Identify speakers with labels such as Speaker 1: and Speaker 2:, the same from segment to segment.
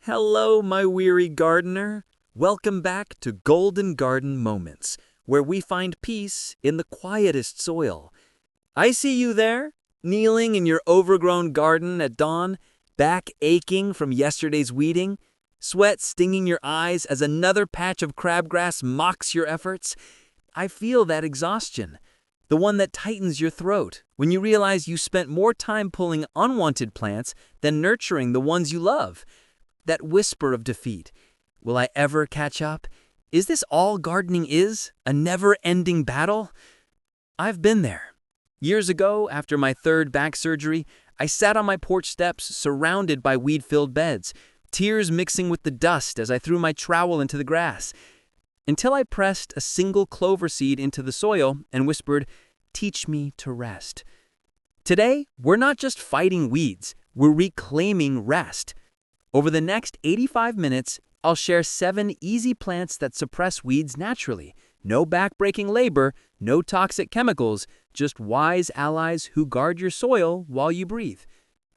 Speaker 1: Hello, my weary gardener. Welcome back to Golden Garden Moments, where we find peace in the quietest soil. I see you there, kneeling in your overgrown garden at dawn, back aching from yesterday's weeding, sweat stinging your eyes as another patch of crabgrass mocks your efforts. I feel that exhaustion, the one that tightens your throat when you realize you spent more time pulling unwanted plants than nurturing the ones you love. That whisper of defeat. Will I ever catch up? Is this all gardening is? A never-ending battle? I've been there. Years ago, after my third back surgery, I sat on my porch steps surrounded by weed-filled beds, tears mixing with the dust as I threw my trowel into the grass, until I pressed a single clover seed into the soil and whispered, "Teach me to rest." Today, we're not just fighting weeds, we're reclaiming rest. Over the next 85 minutes, I'll share 7 easy plants that suppress weeds naturally. No backbreaking labor, no toxic chemicals, just wise allies who guard your soil while you breathe.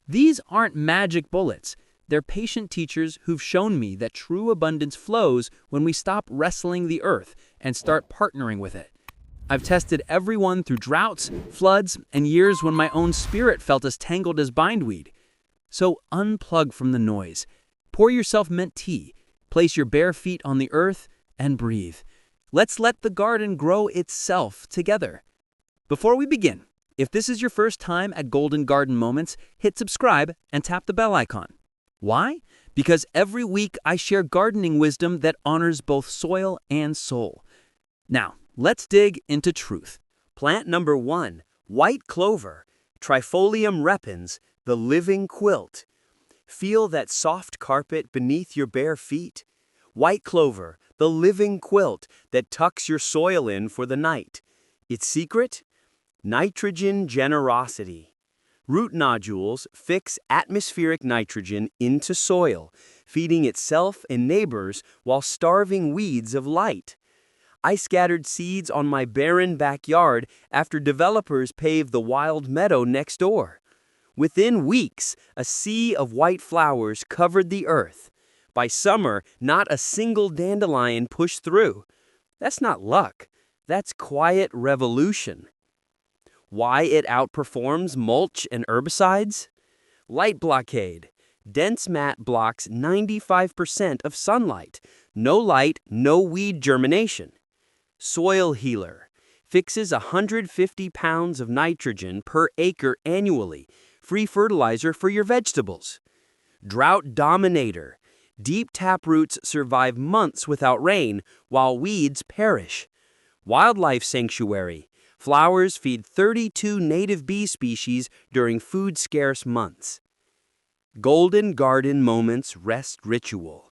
Speaker 1: These aren't magic bullets. They're patient teachers who've shown me that true abundance flows when we stop wrestling the earth and start partnering with it. I've tested every one through droughts, floods, and years when my own spirit felt as tangled as bindweed. So unplug from the noise. Pour yourself mint tea, place your bare feet on the earth, and breathe. Let's let the garden grow itself together. Before we begin, if this is your first time at Golden Garden Moments, hit subscribe and tap the bell icon. Why? Because every week I share gardening wisdom that honors both soil and soul. Now, let's dig into truth. Plant number 1, white clover, Trifolium repens, the living quilt. Feel that soft carpet beneath your bare feet? White clover, the living quilt that tucks your soil in for the night. Its secret? Nitrogen generosity. Root nodules fix atmospheric nitrogen into soil, feeding itself and neighbors while starving weeds of light. I scattered seeds on my barren backyard after developers paved the wild meadow next door. Within weeks, a sea of white flowers covered the earth. By summer, not a single dandelion pushed through. That's not luck. That's quiet revolution. Why it outperforms mulch and herbicides? Light blockade. Dense mat blocks 95% of sunlight. No light, no weed germination. Soil healer. Fixes 150 pounds of nitrogen per acre annually. Free fertilizer for your vegetables. Drought dominator. Deep taproots survive months without rain, while weeds perish. Wildlife sanctuary. Flowers feed 32 native bee species during food-scarce months. Golden Garden Moments rest ritual.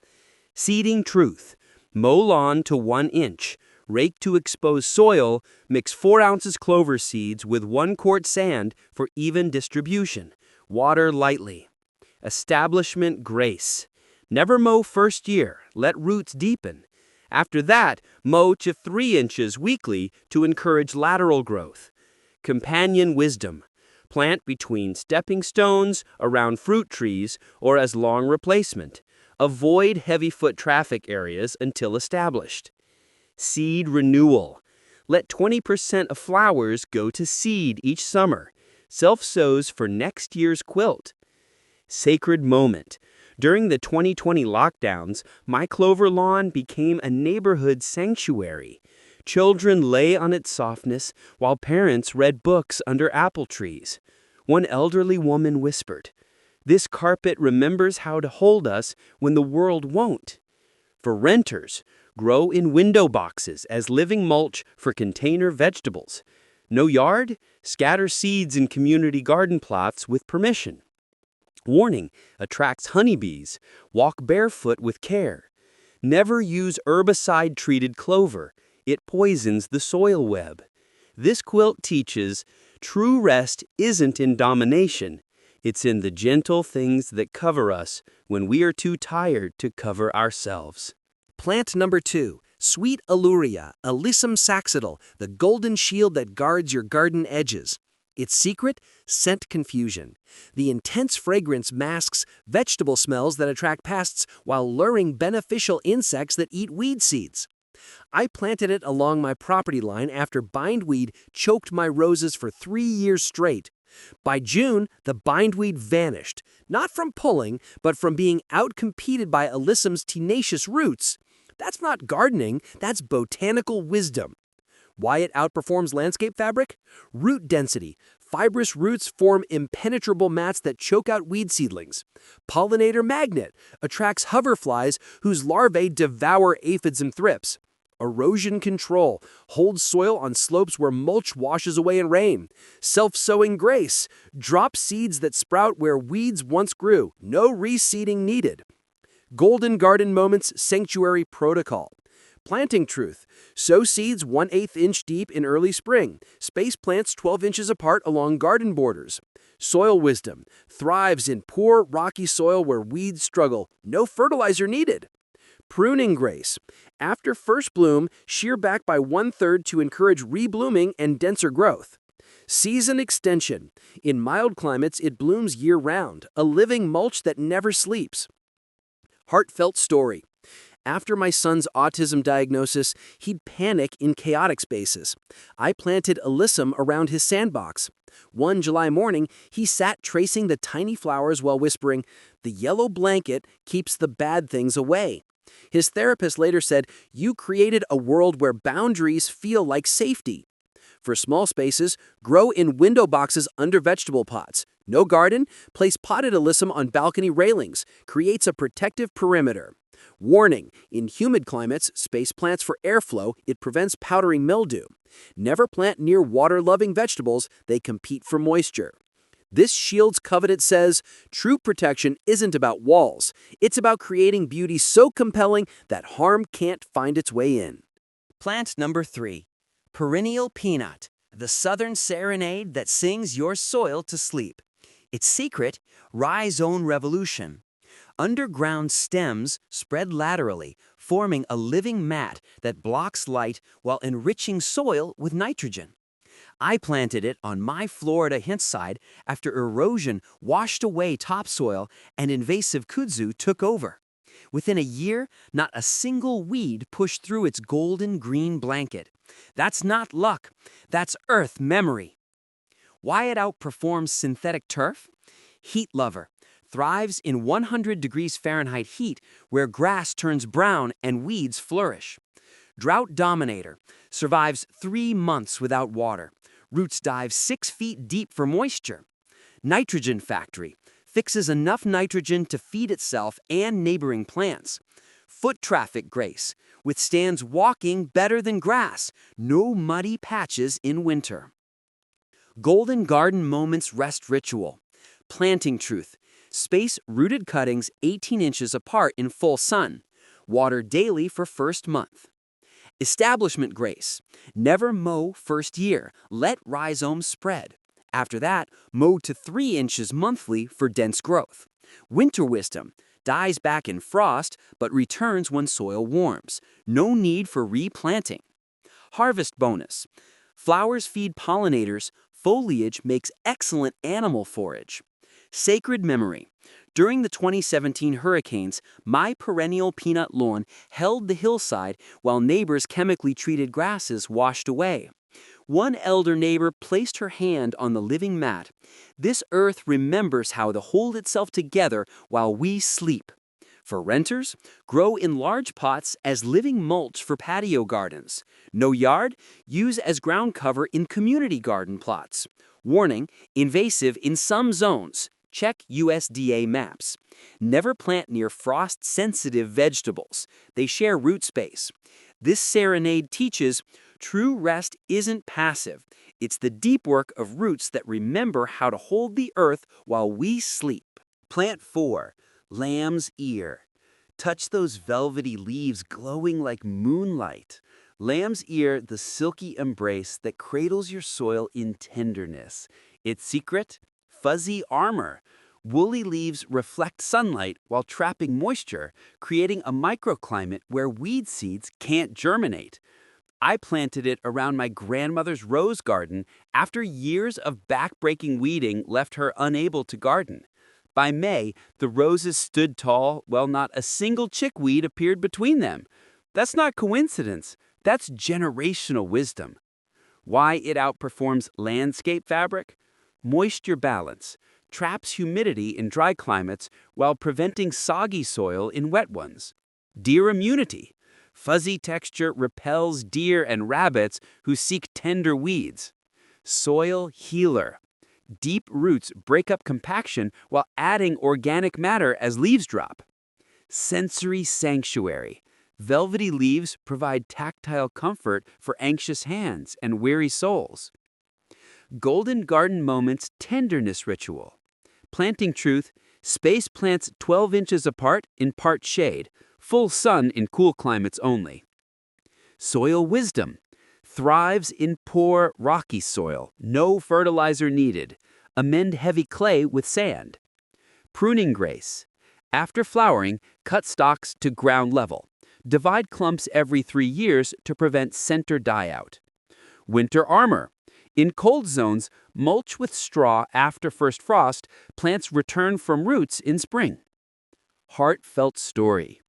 Speaker 1: Seeding truth. Mow lawn to 1 inch. Rake to expose soil, mix 4 ounces clover seeds with 1 quart sand for even distribution. Water lightly. Establishment grace. Never mow first year, let roots deepen. After that, mow to 3 inches weekly to encourage lateral growth. Companion wisdom. Plant between stepping stones, around fruit trees, or as long replacement. Avoid heavy foot traffic areas until established. Seed renewal. Let 20% of flowers go to seed each summer. Self-sows for next year's quilt. Sacred moment. During the 2020 lockdowns, my clover lawn became a neighborhood sanctuary. Children lay on its softness while parents read books under apple trees. One elderly woman whispered, "This carpet remembers how to hold us when the world won't." For renters, grow in window boxes as living mulch for container vegetables. No yard? Scatter seeds in community garden plots with permission. Warning, attracts honeybees. Walk barefoot with care. Never use herbicide-treated clover. It poisons the soil web. This quilt teaches true rest isn't in domination. It's in the gentle things that cover us when we are too tired to cover ourselves. Plant number 2, sweet alluria, alyssum saxatil, the golden shield that guards your garden edges.
Speaker 2: Its secret? Scent confusion. The intense fragrance masks vegetable smells that attract pests while luring beneficial insects that eat weed seeds. I planted it along my property line after bindweed choked my roses for 3 years straight. By June, the bindweed vanished, not from pulling, but from being outcompeted by alyssum's tenacious roots. That's not gardening, that's botanical wisdom. Why it outperforms landscape fabric? Root density. Fibrous roots form impenetrable mats that choke out weed seedlings. Pollinator magnet attracts hoverflies whose larvae devour aphids and thrips. Erosion control holds soil on slopes where mulch washes away in rain. Self-sowing grace drops seeds that sprout where weeds once grew. No reseeding needed. Golden Garden Moments Sanctuary Protocol. Planting truth. Sow seeds 1/8 inch deep in early spring. Space plants 12 inches apart along garden borders. Soil wisdom. Thrives in poor, rocky soil where weeds struggle. No fertilizer needed. Pruning grace. After first bloom, shear back by 1/3 to encourage reblooming and denser growth. Season extension. In mild climates, it blooms year-round, a living mulch that never sleeps. Heartfelt story. After my son's autism diagnosis, he'd panic in chaotic spaces. I planted alyssum around his sandbox. One July morning, he sat tracing the tiny flowers while whispering, "The yellow blanket keeps the bad things away." His therapist later said, "You created a world where boundaries feel like safety." For small spaces, grow in window boxes under vegetable pots. No garden? Place potted alyssum on balcony railings. Creates a protective perimeter. Warning: in humid climates, space plants for airflow, it prevents powdery mildew. Never plant near water-loving vegetables, they compete for moisture. This shield's covenant says, true protection isn't about walls. It's about creating beauty so compelling that harm can't find its way in.
Speaker 1: Plant number 3. Perennial peanut, the southern serenade that sings your soil to sleep. Its secret? Rhizome revolution. Underground stems spread laterally, forming a living mat that blocks light while enriching soil with nitrogen. I planted it on my Florida hillside after erosion washed away topsoil and invasive kudzu took over. Within a year, not a single weed pushed through its golden green blanket. That's not luck, that's earth memory. Why it outperforms synthetic turf? Heat lover. Thrives in 100 degrees Fahrenheit heat where grass turns brown and weeds flourish. Drought dominator. Survives 3 months without water. Roots dive 6 feet deep for moisture. Nitrogen factory. Fixes enough nitrogen to feed itself and neighboring plants. Foot traffic grace. Withstands walking better than grass. No muddy patches in winter. Golden Garden Moments Rest Ritual. Planting truth. Space rooted cuttings 18 inches apart in full sun. Water daily for first month. Establishment grace. Never mow first year. Let rhizomes spread. After that, mow to 3 inches monthly for dense growth. Winter wisdom. Dies back in frost, but returns when soil warms. No need for replanting. Harvest bonus. Flowers feed pollinators. Foliage makes excellent animal forage. Sacred memory. During the 2017 hurricanes, my perennial peanut lawn held the hillside while neighbors' chemically treated grasses washed away. One elder neighbor placed her hand on the living mat. This earth remembers how to hold itself together while we sleep. For renters, grow in large pots as living mulch for patio gardens. No yard? Use as ground cover in community garden plots. Warning: invasive in some zones. Check USDA maps. Never plant near frost-sensitive vegetables. They share root space. This serenade teaches true rest isn't passive. It's the deep work of roots that remember how to hold the earth while we sleep. Plant 4. Lamb's ear. Touch those velvety leaves glowing like moonlight. Lamb's ear, the silky embrace that cradles your soil in tenderness. Its secret? Fuzzy armor. Woolly leaves reflect sunlight while trapping moisture, creating a microclimate where weed seeds can't germinate.
Speaker 3: I planted it around my grandmother's rose garden after years of backbreaking weeding left her unable to garden. By May, the roses stood tall while not a single chickweed appeared between them. That's not coincidence, that's generational wisdom. Why it outperforms landscape fabric? Moisture balance traps humidity in dry climates while preventing soggy soil in wet ones. Deer immunity. Fuzzy texture repels deer and rabbits who seek tender weeds. Soil healer. Deep roots break up compaction while adding organic matter as leaves drop. Sensory sanctuary. Velvety leaves provide tactile comfort for anxious hands and weary souls. Golden Garden Moments Tenderness Ritual. Planting truth, space plants 12 inches apart in part shade, full sun in cool climates only. Soil wisdom. Thrives in poor, rocky soil, no fertilizer needed. Amend heavy clay with sand. Pruning grace. After flowering, cut stalks to ground level. Divide clumps every 3 years to prevent center die-out. Winter armor. In cold zones, mulch with straw after first frost, plants return from roots in spring. Heartfelt story.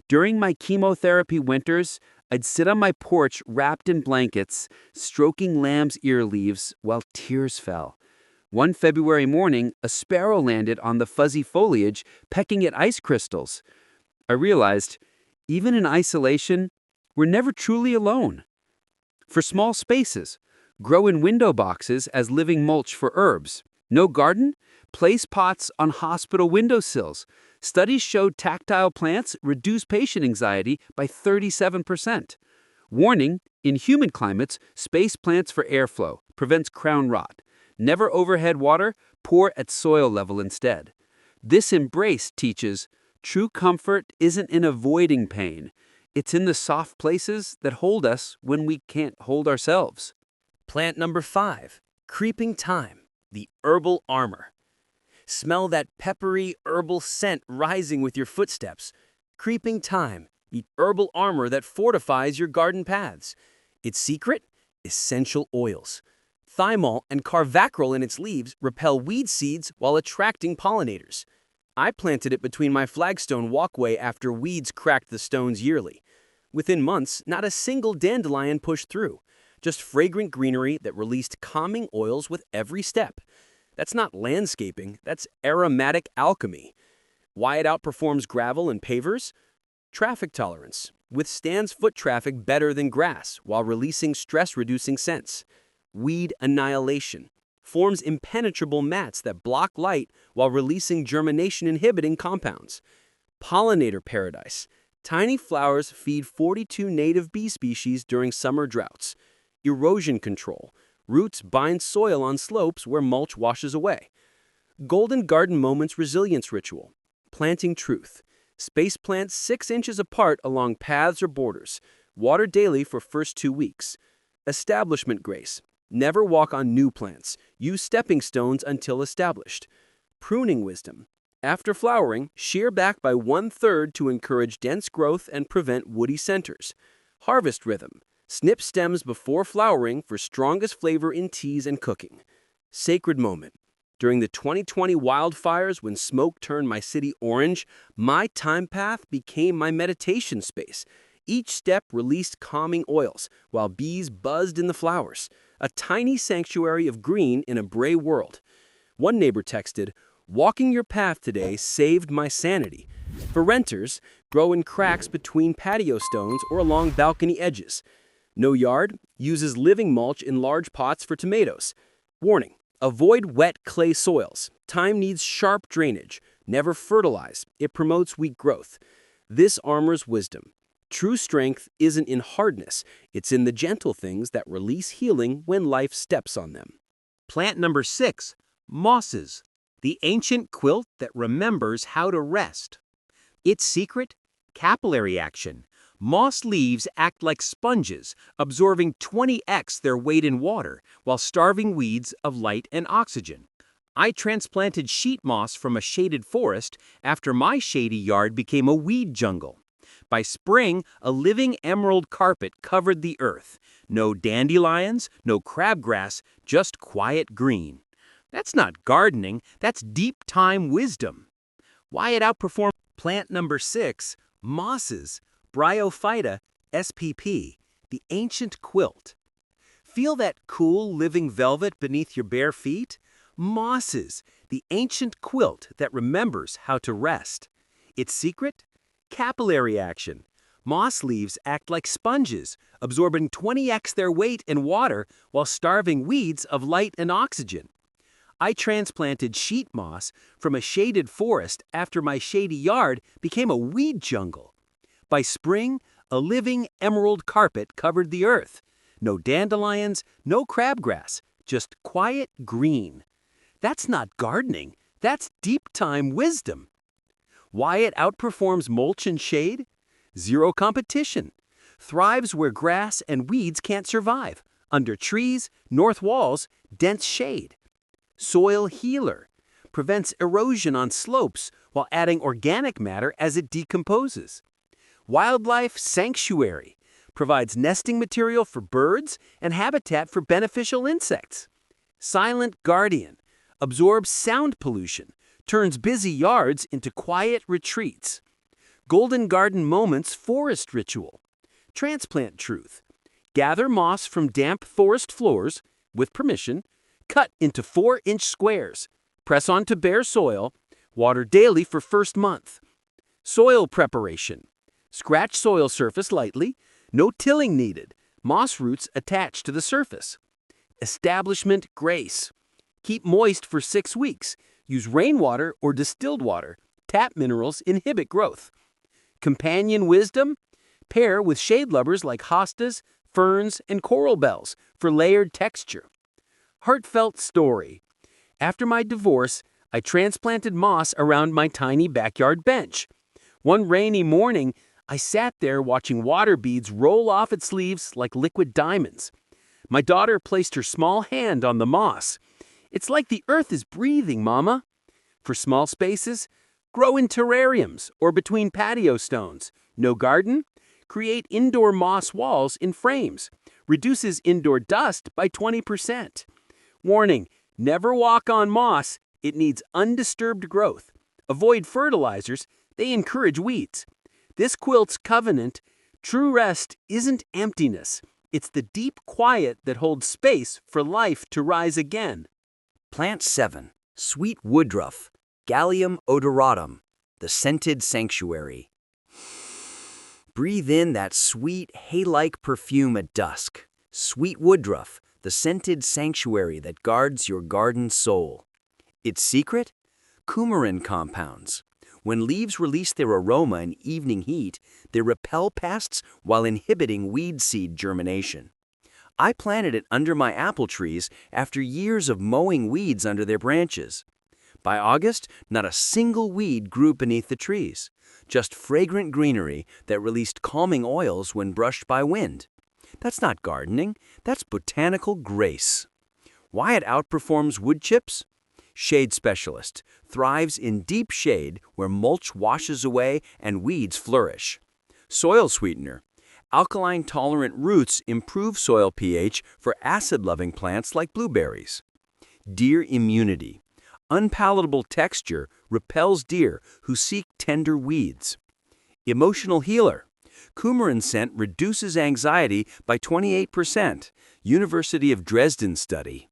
Speaker 3: During my chemotherapy winters, I'd sit on my porch wrapped in blankets, stroking lamb's ear leaves while tears fell. One February morning, a sparrow landed on the fuzzy foliage, pecking at ice crystals. I realized, even in isolation, we're never truly alone. For small spaces, grow in window boxes as living mulch for herbs. No garden? Place pots on hospital windowsills. Studies showed tactile plants reduce patient anxiety by 37%. Warning, in humid climates, space plants for airflow, prevents crown rot. Never overhead water, pour at soil level instead. This embrace teaches true comfort isn't in avoiding pain. It's in the soft places that hold us when we can't hold ourselves.
Speaker 2: Plant number 5, Creeping Thyme, the herbal armor. Smell that peppery herbal scent rising with your footsteps. Creeping Thyme, the herbal armor that fortifies your garden paths. Its secret? Essential oils. Thymol and carvacrol in its leaves repel weed seeds while attracting pollinators. I planted it between my flagstone walkway after weeds cracked the stones yearly. Within months, not a single dandelion pushed through. Just fragrant greenery that released calming oils with every step. That's not landscaping, that's aromatic alchemy. Why it outperforms gravel and pavers? Traffic tolerance. Withstands foot traffic better than grass while releasing stress-reducing scents. Weed annihilation. Forms impenetrable mats that block light while releasing germination-inhibiting compounds. Pollinator paradise. Tiny flowers feed 42 native bee species during summer droughts. Erosion control. Roots bind soil on slopes where mulch washes away. Golden Garden Moments Resilience Ritual. Planting truth. Space plants 6 inches apart along paths or borders. Water daily for first 2 weeks. Establishment grace. Never walk on new plants. Use stepping stones until established. Pruning wisdom. After flowering, shear back by 1/3 to encourage dense growth and prevent woody centers. Harvest rhythm. Snip stems before flowering for strongest flavor in teas and cooking. Sacred moment. During the 2020 wildfires when smoke turned my city orange, my thyme path became my meditation space. Each step released calming oils, while bees buzzed in the flowers. A tiny sanctuary of green in a gray world. One neighbor texted, "Walking your path today saved my sanity." For renters, grow in cracks between patio stones or along balcony edges. No yard, uses living mulch in large pots for tomatoes. Warning, avoid wet clay soils. Thyme needs sharp drainage. Never fertilize. It promotes weak growth. This armor's wisdom. True strength isn't in hardness. It's in the gentle things that release healing when life steps on them.
Speaker 4: Plant number 6, mosses, the ancient quilt that remembers how to rest. Its secret? Capillary action. Moss leaves act like sponges, absorbing 20x their weight in water while starving weeds of light and oxygen. I transplanted sheet moss from a shaded forest after my shady yard became a weed jungle. By spring, a living emerald carpet covered the earth. No dandelions, no crabgrass, just quiet green. That's not gardening, that's deep time wisdom. Why it outperformed plant number 6, mosses, Bryophyta spp, the ancient quilt. Feel that cool living velvet beneath your bare feet? Mosses, the ancient quilt that remembers how to rest. Its secret? Capillary action. Moss leaves act like sponges, absorbing 20x their weight in water while starving weeds of light and oxygen. I transplanted sheet moss from a shaded forest after my shady yard became a weed jungle. By spring, a living emerald carpet covered the earth. No dandelions, no crabgrass, just quiet green. That's not gardening, that's deep time wisdom. Why it outperforms mulch and shade? Zero competition. Thrives where grass and weeds can't survive. Under trees, north walls, dense shade. Soil healer. Prevents erosion on slopes while adding organic matter as it decomposes. Wildlife sanctuary. Provides nesting material for birds and habitat for beneficial insects. Silent guardian. Absorbs sound pollution. Turns busy yards into quiet retreats. Golden Garden Moments Forest Ritual. Transplant truth. Gather moss from damp forest floors, with permission, cut into 4-inch squares, press onto bare soil, water daily for first month. Soil preparation. Scratch soil surface lightly, no tilling needed, moss roots attached to the surface. Establishment grace. Keep moist for 6 weeks, use rainwater or distilled water, tap minerals inhibit growth. Companion wisdom. Pair with shade lovers like hostas, ferns, and coral bells for layered texture. Heartfelt story. After my divorce, I transplanted moss around my tiny backyard bench. One rainy morning, I sat there watching water beads roll off its leaves like liquid diamonds. My daughter placed her small hand on the moss. It's like the earth is breathing, Mama. For small spaces, grow in terrariums or between patio stones. No garden? Create indoor moss walls in frames. Reduces indoor dust by 20%. Warning, never walk on moss. It needs undisturbed growth. Avoid fertilizers. They encourage weeds. This quilt's covenant, true rest isn't emptiness. It's the deep quiet that holds space for life to rise again.
Speaker 2: Plant 7, sweet woodruff, Gallium odoratum, the scented sanctuary. Breathe in that sweet, hay-like perfume at dusk. Sweet woodruff, the scented sanctuary that guards your garden soul. Its secret? Coumarin compounds. When leaves release their aroma in evening heat, they repel pests while inhibiting weed seed germination. I planted it under my apple trees after years of mowing weeds under their branches. By August, not a single weed grew beneath the trees, just fragrant greenery that released calming oils when brushed by wind. That's not gardening, that's botanical grace. Why it outperforms wood chips? Shade specialist, thrives in deep shade where mulch washes away and weeds flourish. Soil sweetener, alkaline-tolerant roots improve soil pH for acid-loving plants like blueberries. Deer immunity, unpalatable texture repels deer who seek tender weeds. Emotional healer, coumarin scent reduces anxiety by 28%, University of Dresden study.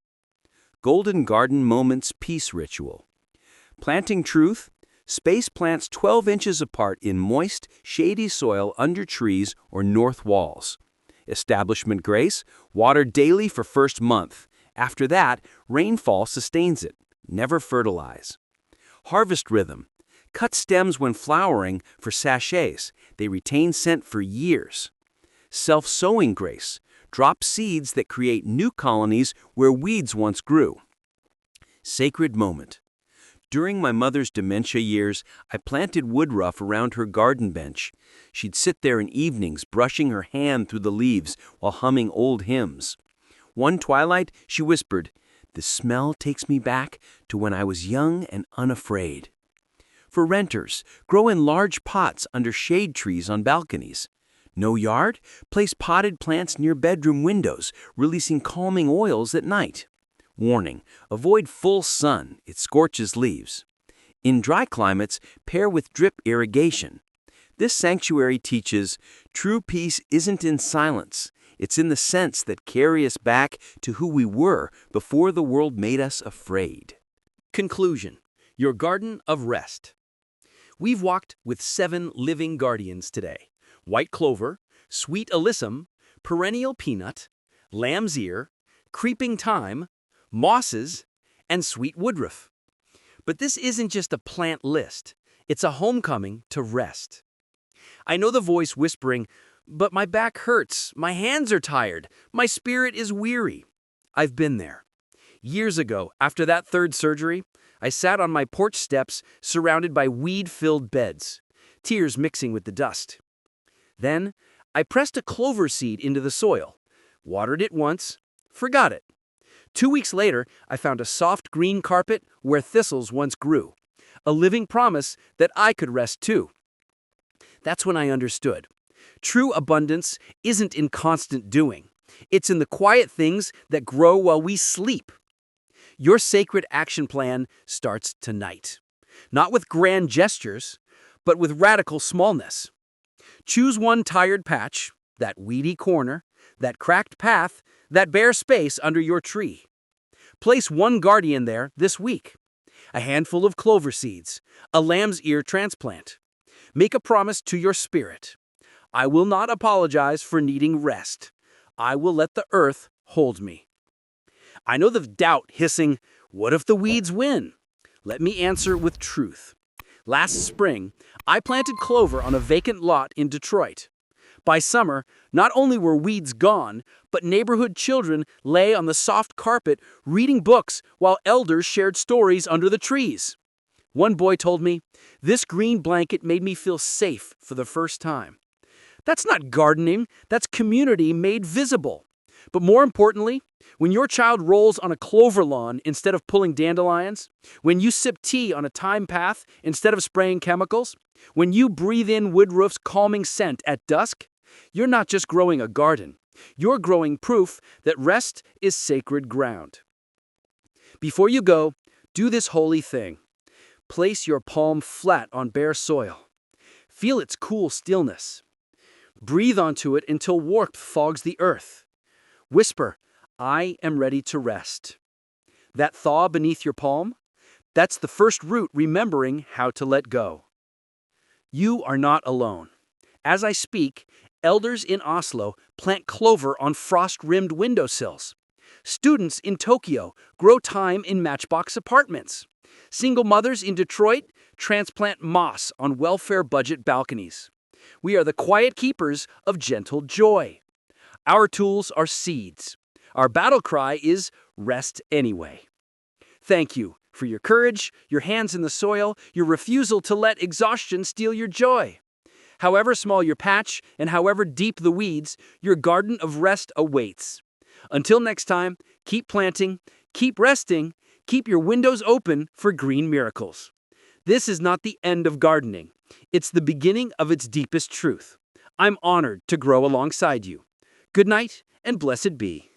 Speaker 2: Golden Garden Moments Peace Ritual. Planting truth, space plants 12 inches apart in moist, shady soil under trees or north walls. Establishment grace, water daily for first month. After that, rainfall sustains it. Never fertilize. Harvest rhythm. Cut stems when flowering for sachets. They retain scent for years. Self-sowing grace. Drop seeds that create new colonies where weeds once grew. Sacred moment. During my mother's dementia years, I planted woodruff around her garden bench. She'd sit there in evenings, brushing her hand through the leaves while humming old hymns. One twilight, she whispered, "The smell takes me back to when I was young and unafraid."
Speaker 3: For renters, grow in large pots under shade trees on balconies. No yard? Place potted plants near bedroom windows, releasing calming oils at night. Warning: avoid full sun, it scorches leaves. In dry climates, pair with drip irrigation. This sanctuary teaches true peace isn't in silence. It's in the scents that carry us back to who we were before the world made us afraid.
Speaker 2: Conclusion: your garden of rest. We've walked with 7 living guardians today: white clover, sweet alyssum, perennial peanut, lamb's ear, creeping thyme, mosses, and sweet woodruff. But this isn't just a plant list. It's a homecoming to rest. I know the voice whispering, "But my back hurts, my hands are tired, my spirit is weary." I've been there. Years ago, after that 3rd surgery, I sat on my porch steps surrounded by weed-filled beds, tears mixing with the dust. Then, I pressed a clover seed into the soil, watered it once, forgot it. 2 weeks later, I found a soft green carpet where thistles once grew, a living promise that I could rest too. That's when I understood. True abundance isn't in constant doing. It's in the quiet things that grow while we sleep. Your sacred action plan starts tonight. Not with grand gestures, but with radical smallness. Choose one tired patch, that weedy corner, that cracked path, that bare space under your tree. Place one guardian there this week. A handful of clover seeds, a lamb's ear transplant. Make a promise to your spirit. I will not apologize for needing rest. I will let the earth hold me. I know the doubt hissing, "What if the weeds win?" Let me answer with truth. Last spring, I planted clover on a vacant lot in Detroit. By summer, not only were weeds gone, but neighborhood children lay on the soft carpet reading books while elders shared stories under the trees. One boy told me, "This green blanket made me feel safe for the first time." That's not gardening, that's community made visible. But more importantly, when your child rolls on a clover lawn instead of pulling dandelions, when you sip tea on a thyme path instead of spraying chemicals, when you breathe in woodruff's calming scent at dusk, you're not just growing a garden. You're growing proof that rest is sacred ground. Before you go, do this holy thing. Place your palm flat on bare soil. Feel its cool stillness. Breathe onto it until warmth fogs the earth. Whisper, "I am ready to rest." That thaw beneath your palm? That's the first root remembering how to let go. You are not alone. As I speak, elders in Oslo plant clover on frost-rimmed windowsills. Students in Tokyo grow thyme in matchbox apartments. Single mothers in Detroit transplant moss on welfare budget balconies. We are the quiet keepers of gentle joy. Our tools are seeds. Our battle cry is rest anyway. Thank you for your courage, your hands in the soil, your refusal to let exhaustion steal your joy. However small your patch and however deep the weeds, your garden of rest awaits. Until next time, keep planting, keep resting, keep your windows open for green miracles. This is not the end of gardening. It's the beginning of its deepest truth. I'm honored to grow alongside you. Good night and blessed be.